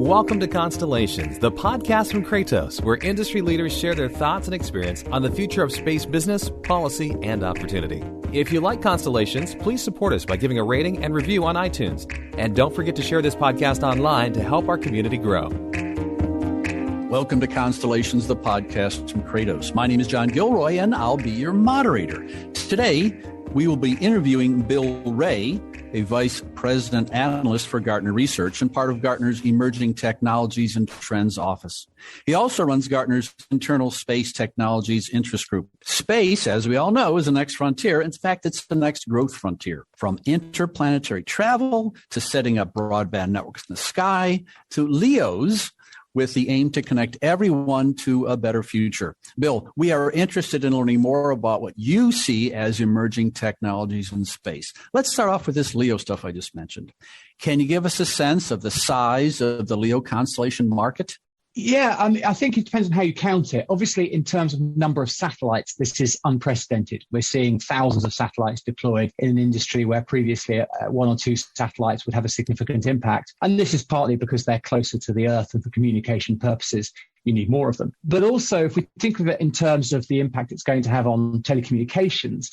Welcome to Constellations, the podcast from Kratos, where industry leaders share their thoughts and experience on the future of space business, policy, and opportunity. If you like Constellations, please support us by giving a rating and review on iTunes. And don't forget to share this podcast online to help our community grow. Welcome to Constellations, the podcast from Kratos. My name is John Gilroy, and I'll be your moderator. Today, we will be interviewing Bill Ray, a Vice President Analyst for Gartner Research and part of Gartner's Emerging Technologies and Trends Office. He also runs Gartner's internal space technologies interest group. Space, as we all know, is the next frontier. In fact, it's the next growth frontier. From interplanetary travel to setting up broadband networks in the sky to LEOs, with the aim to connect everyone to a better future. Bill, we are interested in learning more about what you see as emerging technologies in space. Let's start off with this LEO stuff I just mentioned. Can you give us a sense of the size of the LEO constellation market? Yeah, I think it depends on how you count it. Obviously, in terms of number of satellites, this is unprecedented. We're seeing thousands of satellites deployed in an industry where previously one or two satellites would have a significant impact. And this is partly because they're closer to the Earth and for communication purposes, you need more of them. But also, if we think of it in terms of the impact it's going to have on telecommunications,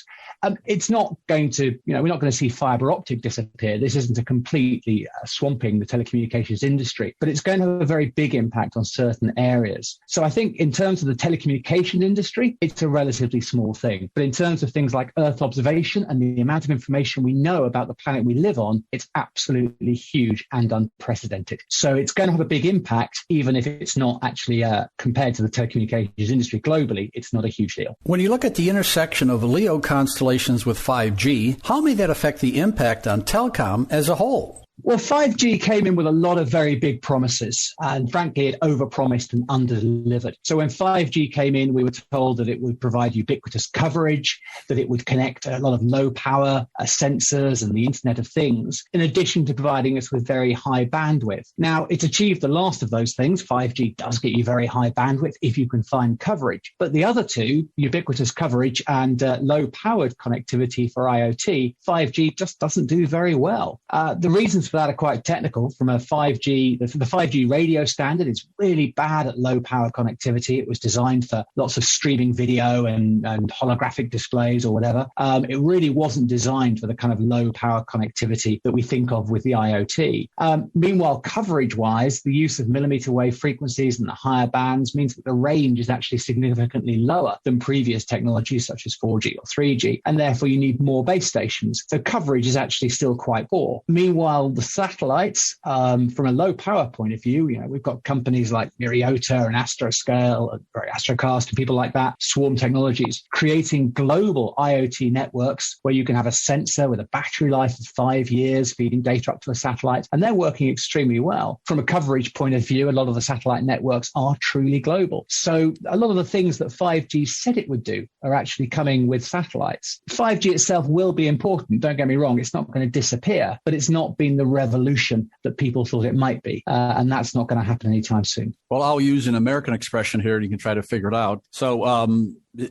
it's not going to, we're not going to see fiber optic disappear. This isn't a completely swamping the telecommunications industry, but it's going to have a very big impact on certain areas. So I think in terms of the telecommunication industry, it's a relatively small thing. But in terms of things like Earth observation and the amount of information we know about the planet we live on, it's absolutely huge and unprecedented. So it's going to have a big impact, even if it's not actually compared to the telecommunications industry globally, it's not a huge deal. When you look at the intersection of LEO constellations with 5G, how may that affect the impact on telecom as a whole? Well, 5G came in with a lot of very big promises, and frankly, it overpromised and underdelivered. So when 5G came in, we were told that it would provide ubiquitous coverage, that it would connect a lot of low power sensors and the Internet of Things, in addition to providing us with very high bandwidth. Now, it's achieved the last of those things. 5G does get you very high bandwidth if you can find coverage. But the other two, ubiquitous coverage and low-powered connectivity for IoT, 5G just doesn't do very well. The reasons for that are quite technical. From a 5G, the 5G radio standard is really bad at low power connectivity. It was designed for lots of streaming video and holographic displays or whatever. It really wasn't designed for the kind of low power connectivity that we think of with the IoT. Meanwhile, coverage wise, the use of millimeter wave frequencies and the higher bands means that the range is actually significantly lower than previous technologies such as 4G or 3G, and therefore you need more base stations. So coverage is actually still quite poor. Meanwhile, the satellites, from a low power point of view, we've got companies like Myriota and Astroscale and Astrocast and people like that, Swarm Technologies, creating global IoT networks where you can have a sensor with a battery life of 5 years feeding data up to the satellite, and they're working extremely well. From a coverage point of view, a lot of the satellite networks are truly global. So a lot of the things that 5G said it would do are actually coming with satellites. 5G itself will be important, don't get me wrong, it's not going to disappear, but it's not been the revolution that people thought it might be. And that's not going to happen anytime soon. Well, I'll use an American expression here and you can try to figure it out. So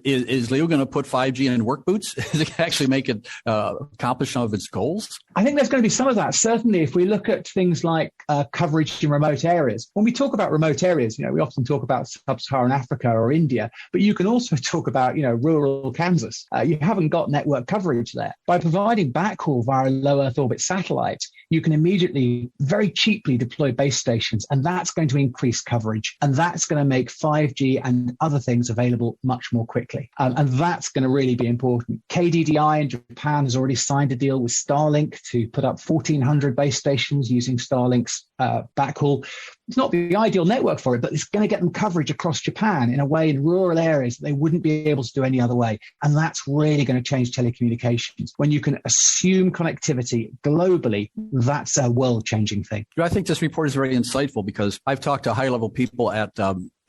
is Leo going to put 5G in work boots to actually make it accomplish some of its goals? I think there's going to be some of that. Certainly, if we look at things like coverage in remote areas. When we talk about remote areas, we often talk about sub-Saharan Africa or India, but you can also talk about, rural Kansas. You haven't got network coverage there. By providing backhaul via a low Earth orbit satellite, you can immediately, very cheaply deploy base stations, and that's going to increase coverage, and that's going to make 5G and other things available much more quickly. And that's going to really be important. KDDI in Japan has already signed a deal with Starlink to put up 1,400 base stations using Starlink's backhaul. It's not the ideal network for it, but it's going to get them coverage across Japan in a way in rural areas that they wouldn't be able to do any other way. And that's really going to change telecommunications. When you can assume connectivity globally, that's a world-changing thing. I think this report is very insightful because I've talked to high-level people at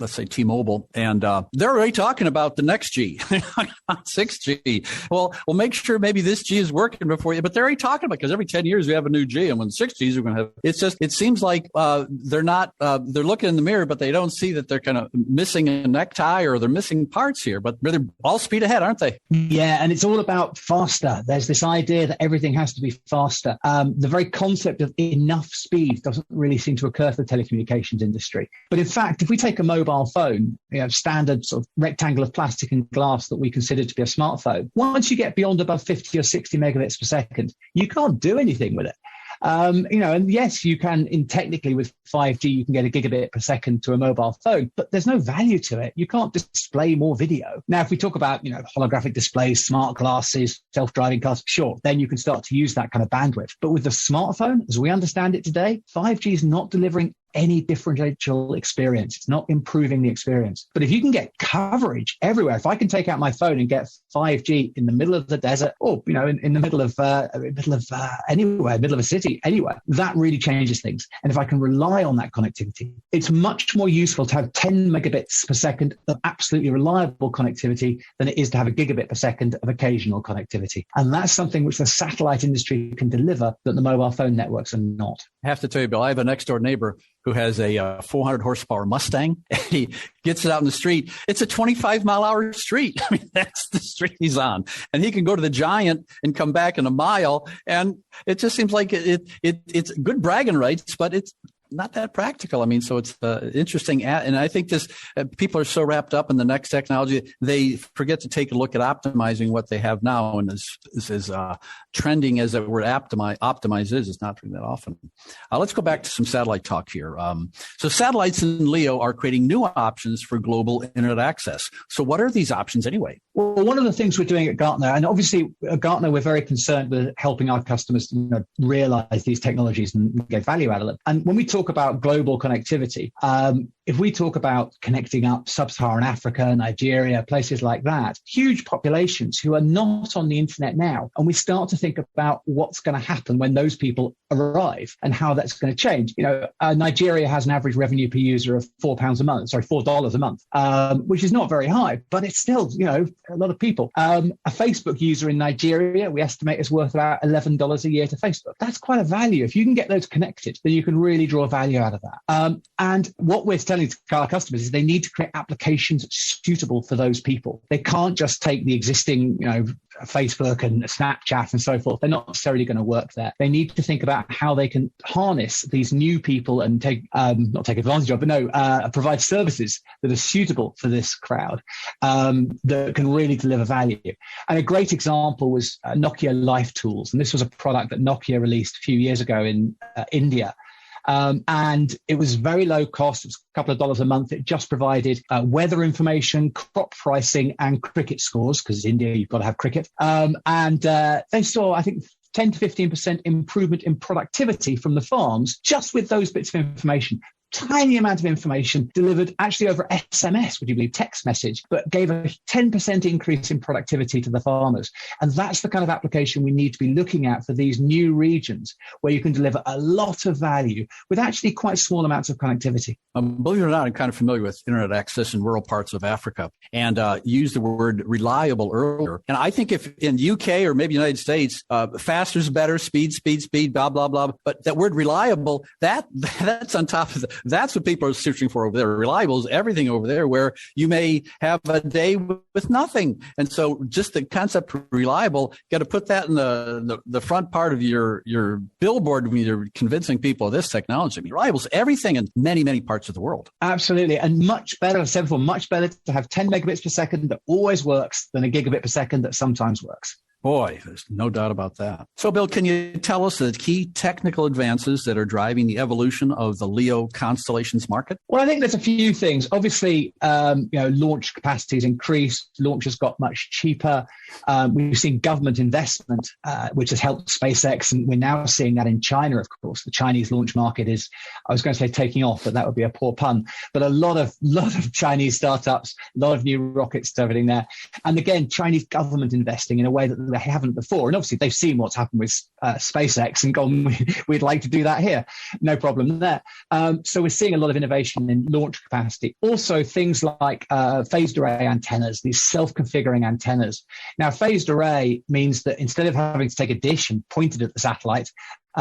let's say T-Mobile, and they're already talking about the next G, 6G. Well, we'll make sure maybe this G is working before you, but they're already talking about, because every 10 years we have a new G, and when 6Gs are going to have, it's just, it seems like they're not not, they're looking in the mirror, but they don't see that they're kind of missing a necktie or they're missing parts here, but they're all speed ahead, aren't they? Yeah, and it's all about faster. There's this idea that everything has to be faster. The very concept of enough speed doesn't really seem to occur for the telecommunications industry. But in fact, if we take a mobile phone, standard sort of rectangle of plastic and glass that we consider to be a smartphone, once you get beyond above 50 or 60 megabits per second, you can't do anything with it. And yes, you can, technically with 5G, you can get a gigabit per second to a mobile phone, but there's no value to it. You can't display more video. Now, if we talk about, holographic displays, smart glasses, self-driving cars, sure, then you can start to use that kind of bandwidth. But with the smartphone, as we understand it today, 5G is not delivering any differential experience. It's not improving the experience. But if you can get coverage everywhere, if I can take out my phone and get 5G in the middle of the desert, or in the middle of anywhere, middle of a city, anywhere, that really changes things. And if I can rely on that connectivity, it's much more useful to have 10 megabits per second of absolutely reliable connectivity than it is to have a gigabit per second of occasional connectivity. And that's something which the satellite industry can deliver that the mobile phone networks are not. I have to tell you, Bill, I have a next door neighbor who has a 400 horsepower Mustang. He gets it out in the street. It's a 25-mile-hour street. I mean, that's the street he's on. And he can go to the Giant and come back in a mile. And it just seems like it's good bragging rights, but it's not that practical. I mean, so it's interesting. And I think people are so wrapped up in the next technology, they forget to take a look at optimizing what they have now. And as trending as the word optimize is, it's not doing that often. Let's go back to some satellite talk here. So satellites in LEO are creating new options for global internet access. So what are these options anyway? Well, one of the things we're doing at Gartner, and obviously at Gartner, we're very concerned with helping our customers realize these technologies and get value out of them. And when we talk about global connectivity, if we talk about connecting up sub-Saharan Africa, Nigeria, places like that, huge populations who are not on the internet now, and we start to think about what's going to happen when those people arrive and how that's going to change. Nigeria has an average revenue per user of $4 a month, which is not very high, but it's still, a lot of people. A Facebook user in Nigeria, we estimate, is worth about $11 a year to Facebook. That's quite a value. If you can get those connected, then you can really draw value out of that. And what we're telling to our customers is they need to create applications suitable for those people. They can't just take the existing, Facebook and Snapchat and so forth. They're not necessarily going to work there. They need to think about how they can harness these new people and not take advantage of, but provide services that are suitable for this crowd, that can really deliver value. And a great example was Nokia Life Tools. And this was a product that Nokia released a few years ago in India. And it was very low cost. It was a couple of dollars a month. It just provided weather information, crop pricing, and cricket scores, because in India, you've got to have cricket. And they saw, I think, 10 to 15% improvement in productivity from the farms just with those bits of information. Tiny amount of information delivered actually over SMS, would you believe, text message, but gave a 10% increase in productivity to the farmers. And that's the kind of application we need to be looking at for these new regions where you can deliver a lot of value with actually quite small amounts of connectivity. Believe it or not, I'm kind of familiar with internet access in rural parts of Africa and used the word reliable earlier. And I think if in UK or maybe United States, faster is better, speed, blah, blah, blah. But that word reliable, that's on top of that's what people are searching for over there. Reliable is everything over there where you may have a day with nothing. And so just the concept of reliable, you got to put that in the front part of your billboard when you're convincing people of this technology. Reliable is everything in many, many parts of the world. Absolutely. And much better, I've said before, much better to have 10 megabits per second that always works than a gigabit per second that sometimes works. Boy, there's no doubt about that. So, Bill, can you tell us the key technical advances that are driving the evolution of the LEO constellations market? Well, I think there's a few things. Obviously, launch capacity has increased. Launch has got much cheaper. We've seen government investment, which has helped SpaceX, and we're now seeing that in China, of course. The Chinese launch market is, I was going to say taking off, but that would be a poor pun. But a lot of Chinese startups, a lot of new rockets, everything there. And again, Chinese government investing in a way that they haven't before. And obviously they've seen what's happened with SpaceX and gone, we'd like to do that here. No problem there. So we're seeing a lot of innovation in launch capacity. Also things like phased array antennas, these self-configuring antennas. Now, phased array means that instead of having to take a dish and point it at the satellite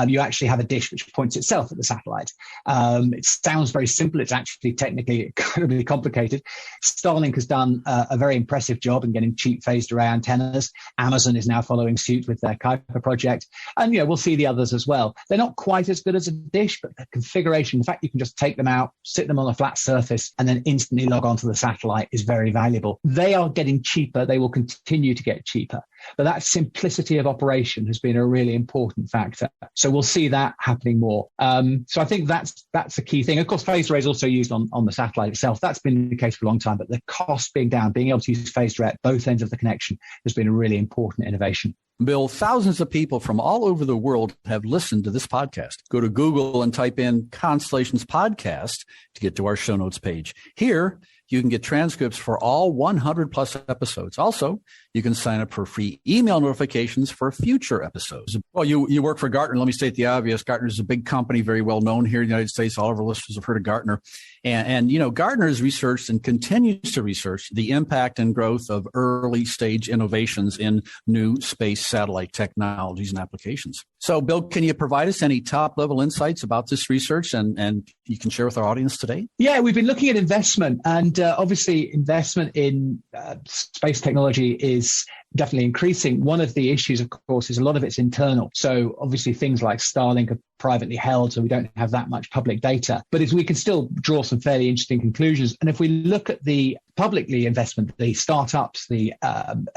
You actually have a dish which points itself at the satellite. It sounds very simple. It's actually technically incredibly complicated. Starlink has done a very impressive job in getting cheap phased array antennas. Amazon is now following suit with their Kuiper project. And, we'll see the others as well. They're not quite as good as a dish, but the configuration, the fact you can just take them out, sit them on a flat surface, and then instantly log onto the satellite is very valuable. They are getting cheaper. They will continue to get cheaper. But that simplicity of operation has been a really important factor. So we'll see that happening more. So I think that's a key thing. Of course, phased array is also used on the satellite itself. That's been the case for a long time, but the cost being down, being able to use phased array at both ends of the connection has been a really important innovation. Bill, thousands of people from all over the world have listened to this podcast. Go to Google and type in Constellations Podcast to get to our show notes page. Here, you can get transcripts for all 100 plus episodes. Also, you can sign up for free email notifications for future episodes. Well, you work for Gartner. Let me state the obvious. Gartner is a big company, very well known here in the United States. All of our listeners have heard of Gartner. And Gartner has researched and continues to research the impact and growth of early stage innovations in new space satellite technologies and applications. So, Bill, can you provide us any top level insights about this research and you can share with our audience today? Yeah, we've been looking at investment, and obviously investment in space technology is definitely increasing. One of the issues, of course, is a lot of it's internal. So obviously things like Starlink are privately held, so we don't have that much public data. But we can still draw some fairly interesting conclusions. And if we look at the publicly investment, the startups, the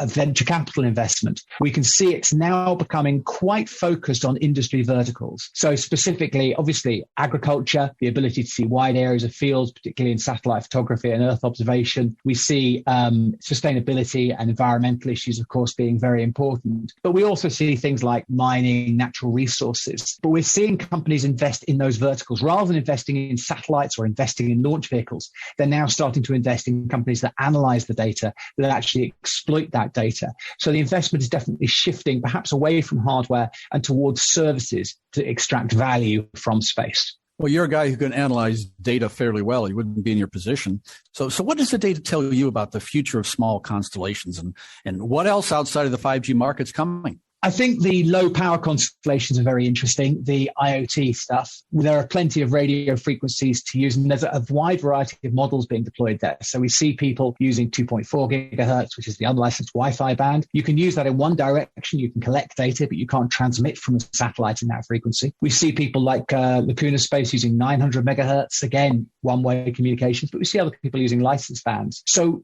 venture capital investment, we can see it's now becoming quite focused on industry verticals. So specifically, obviously, agriculture, the ability to see wide areas of fields, particularly in satellite photography and Earth observation. We see sustainability and environmental issues, of course, being very important. But we also see things like mining, natural resources. But we're seeing companies invest in those verticals. Rather than investing in satellites or investing in launch vehicles, they're now starting to invest in companies that analyze the data, that actually exploit that data. So the investment is definitely shifting perhaps away from hardware and towards services to extract value from space. Well, you're a guy who can analyze data fairly well. You wouldn't be in your position. So what does the data tell you about the future of small constellations and what else outside of the 5G market's coming? I think the low power constellations are very interesting. The IoT stuff, there are plenty of radio frequencies to use, and there's a wide variety of models being deployed there. So we see people using 2.4 gigahertz, which is the unlicensed Wi-Fi band. You can use that in one direction. You can collect data, but you can't transmit from a satellite in that frequency. We see people like Lacuna Space using 900 megahertz, again, one-way communications, but we see other people using licensed bands. So,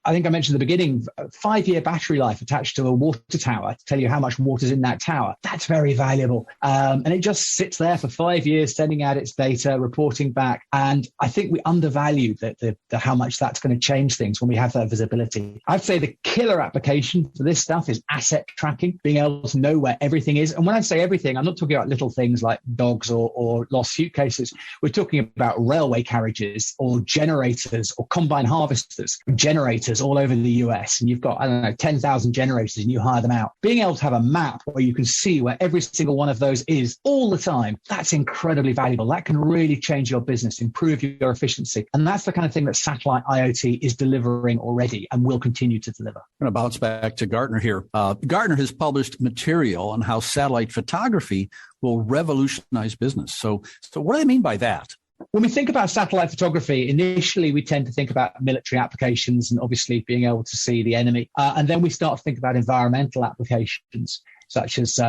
I think I mentioned at the beginning, 5-year battery life attached to a water tower to tell you how much water's in that tower. That's very valuable. And it just sits there for 5 years, sending out its data, reporting back. And I think we undervalue the how much that's going to change things when we have that visibility. I'd say the killer application for this stuff is asset tracking, being able to know where everything is. And when I say everything, I'm not talking about little things like dogs or lost suitcases. We're talking about railway carriages or generators or combine harvesters, generators all over the US. And you've got, 10,000 generators and you hire them out. Being able to have a map where you can see where every single one of those is all the time, that's incredibly valuable. That can really change your business, improve your efficiency. And that's the kind of thing that satellite IoT is delivering already and will continue to deliver. I'm going to bounce back to Gartner here. Gartner has published material on how satellite photography will revolutionize business. So what do they mean by that? When we think about satellite photography, initially we tend to think about military applications and obviously being able to see the enemy. And then we start to think about environmental applications, such as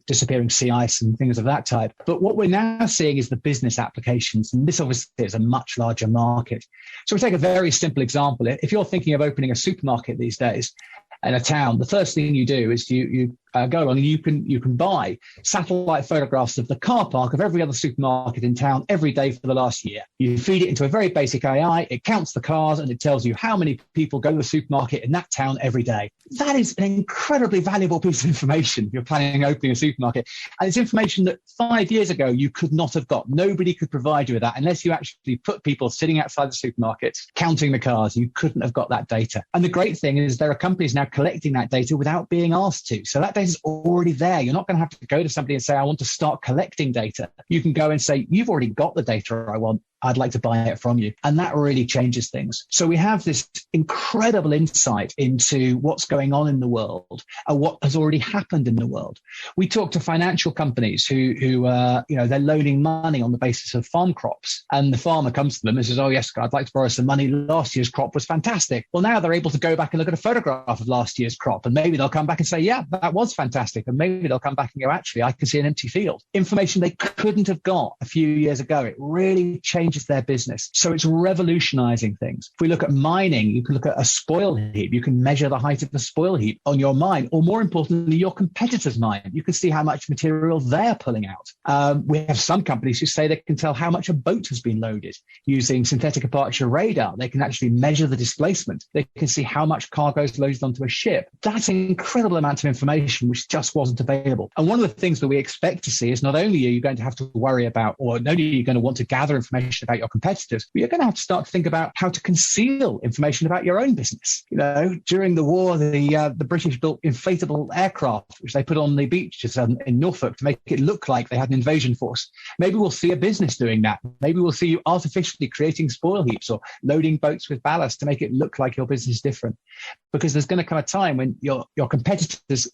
disappearing sea ice and things of that type. But what we're now seeing is the business applications. And this obviously is a much larger market. So we take a very simple example. If you're thinking of opening a supermarket these days in a town, the first thing you do is you go along and you can buy satellite photographs of the car park of every other supermarket in town every day for the last year. You feed it into a very basic AI, it counts the cars and it tells you how many people go to the supermarket in that town every day. That is an incredibly valuable piece of information if you're planning on opening a supermarket. And it's information that 5 years ago you could not have got. Nobody could provide you with that unless you actually put people sitting outside the supermarkets counting the cars. You couldn't have got that data. And the great thing is there are companies now collecting that data without being asked to. So that data is already there. You're not going to have to go to somebody and say, I want to start collecting data. You can go and say, you've already got the data I want. I'd like to buy it from you. And that really changes things. So we have this incredible insight into what's going on in the world and what has already happened in the world. We talk to financial companies who they're loaning money on the basis of farm crops. And the farmer comes to them and says, oh, yes, I'd like to borrow some money. Last year's crop was fantastic. Well, now they're able to go back and look at a photograph of last year's crop. And maybe they'll come back and say, yeah, that was fantastic. And maybe they'll come back and go, actually, I can see an empty field. Information they couldn't have got a few years ago. It really changes their business. So it's revolutionizing things. If we look at mining, you can look at a spoil heap. You can measure the height of the spoil heap on your mine, or more importantly, your competitor's mine. You can see how much material they're pulling out. We have some companies who say they can tell how much a boat has been loaded using synthetic aperture radar. They can actually measure the displacement. They can see how much cargo is loaded onto a ship. That's an incredible amount of information which just wasn't available. And one of the things that we expect to see is not only are you going to have to worry about, or not only are you going to want to gather information about your competitors, but you're going to have to start to think about how to conceal information about your own business. During the war, the British built inflatable aircraft, which they put on the beaches in Norfolk to make it look like they had an invasion force. Maybe we'll see a business doing that. Maybe we'll see you artificially creating spoil heaps or loading boats with ballast to make it look like your business is different. Because there's going to come a time when your competitors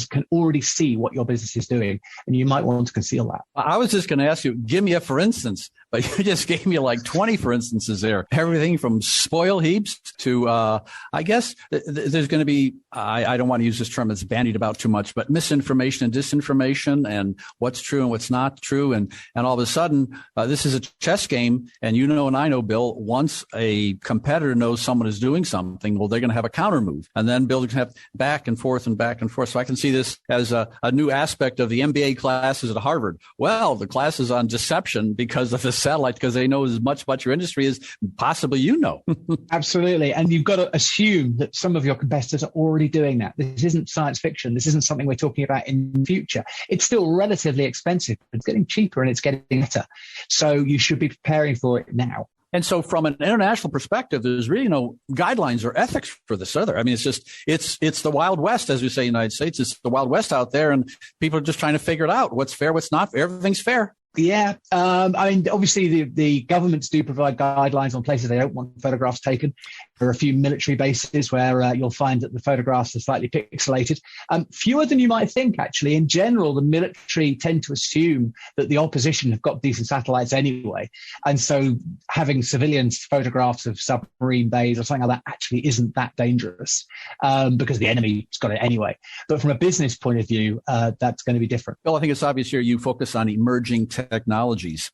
can already see what your business is doing, and you might want to conceal that. I was just going to ask you, give me a for instance, but you just gave me like 20 for instances there. Everything from spoil heaps to, I guess there's going to be, I don't want to use this term, it's bandied about too much, but misinformation and disinformation and what's true and what's not true. And all of a sudden, this is a chess game. And and I know, Bill, once a competitor knows someone is doing something, well, they're going to have a counter move. And then Bill can have back and forth and back and forth. So I can see this as a new aspect of the MBA classes at Harvard. Well, the class is on deception because of the satellite, because they know as much about your industry as possibly you know. Absolutely. And you've got to assume that some of your competitors are already doing that. This isn't science fiction. This isn't something we're talking about in the future. It's still relatively expensive. It's getting cheaper and it's getting better. So you should be preparing for it now. And so from an international perspective, there's really no guidelines or ethics for this other. I mean, it's the Wild West, as we say in the United States. It's the Wild West out there, and people are just trying to figure it out. What's fair, what's not fair. Everything's fair. Yeah. Obviously, the governments do provide guidelines on places they don't want photographs taken. There are a few military bases where you'll find that the photographs are slightly pixelated. Fewer than you might think, actually. In general, the military tend to assume that the opposition have got decent satellites anyway. And so having civilians photographs of submarine bays or something like that actually isn't that dangerous because the enemy's got it anyway. But from a business point of view, that's going to be different. Bill, I think it's obvious here you focus on emerging technologies.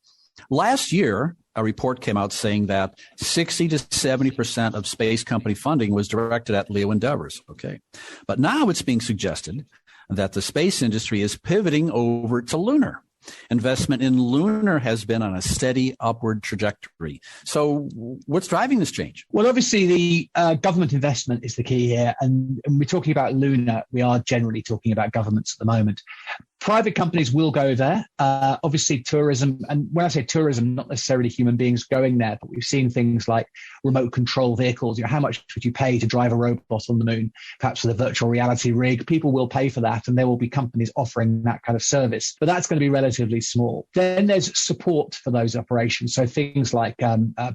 Last year, a report came out saying that 60 to 70% of space company funding was directed at LEO endeavors. Okay. But now it's being suggested that the space industry is pivoting over to lunar. Investment in lunar has been on a steady upward trajectory. So what's driving this change? Well, obviously, the government investment is the key here. And when we're talking about lunar, we are generally talking about governments at the moment. Private companies will go there. Obviously, tourism, and when I say tourism, not necessarily human beings going there, but we've seen things like remote control vehicles. How much would you pay to drive a robot on the moon? Perhaps with a virtual reality rig. People will pay for that, and there will be companies offering that kind of service. But that's going to be relatively small. Then there's support for those operations. So things like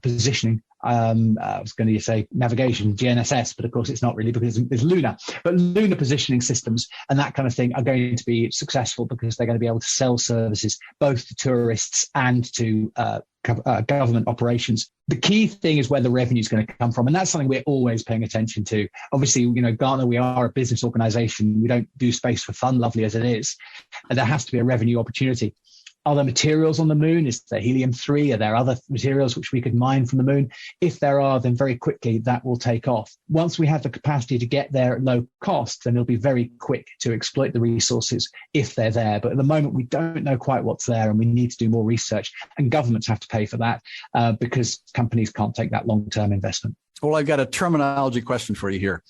positioning. I was going to say navigation, GNSS, but of course it's not really because it's lunar. But lunar positioning systems and that kind of thing are going to be successful because they're going to be able to sell services both to tourists and to government operations. The key thing is where the revenue is going to come from. And that's something we're always paying attention to. Obviously, Gartner, we are a business organization. We don't do space for fun, lovely as it is. And there has to be a revenue opportunity. Are there materials on the moon? Is there helium-3? Are there other materials which we could mine from the moon? If there are, then very quickly that will take off. Once we have the capacity to get there at low cost, then it'll be very quick to exploit the resources if they're there. But at the moment, we don't know quite what's there, and we need to do more research. And governments have to pay for that because companies can't take that long-term investment. Well, I've got a terminology question for you here.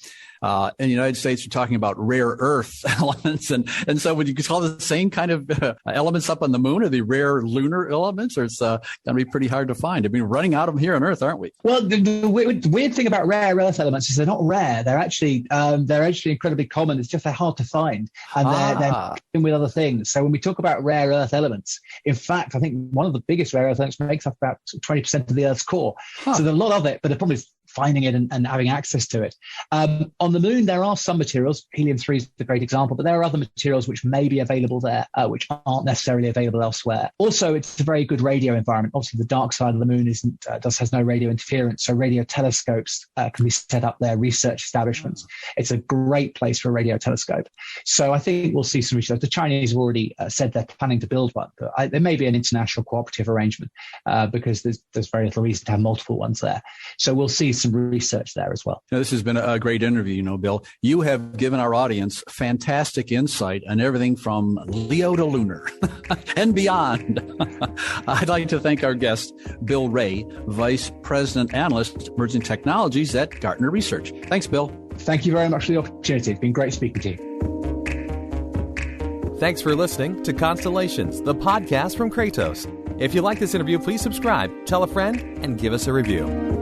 In the United States, we're talking about rare earth elements. And so would you call the same kind of elements up on the moon? Are they rare lunar elements, or it's going to be pretty hard to find? I mean, we're running out of them here on Earth, aren't we? Well, the weird thing about rare earth elements is they're not rare. They're actually incredibly common. It's just they're hard to find, and they're in with other things. So when we talk about rare earth elements, in fact, I think one of the biggest rare earth elements makes up about 20% of the Earth's core. So there's a lot of it, but the problem is finding it and having access to it. On the moon, there are some materials. Helium-3 is a great example, but there are other materials which may be available there, which aren't necessarily available elsewhere. Also, it's a very good radio environment. Obviously, the dark side of the moon has no radio interference, so radio telescopes can be set up there, research establishments. It's a great place for a radio telescope. So I think we'll see some research. The Chinese have already said they're planning to build one, but there may be an international cooperative arrangement because there's very little reason to have multiple ones there. So we'll see some research there as well. This has been a great interview, Bill. You have given our audience fantastic insight on everything from Leo to lunar and beyond. I'd like to thank our guest, Bill Ray, Vice President Analyst, Emerging Technologies at Gartner Research. Thanks, Bill. Thank you very much for the opportunity. It's been great speaking to you. Thanks for listening to Constellations, the podcast from Kratos. If you like this interview, please subscribe, tell a friend, and give us a review.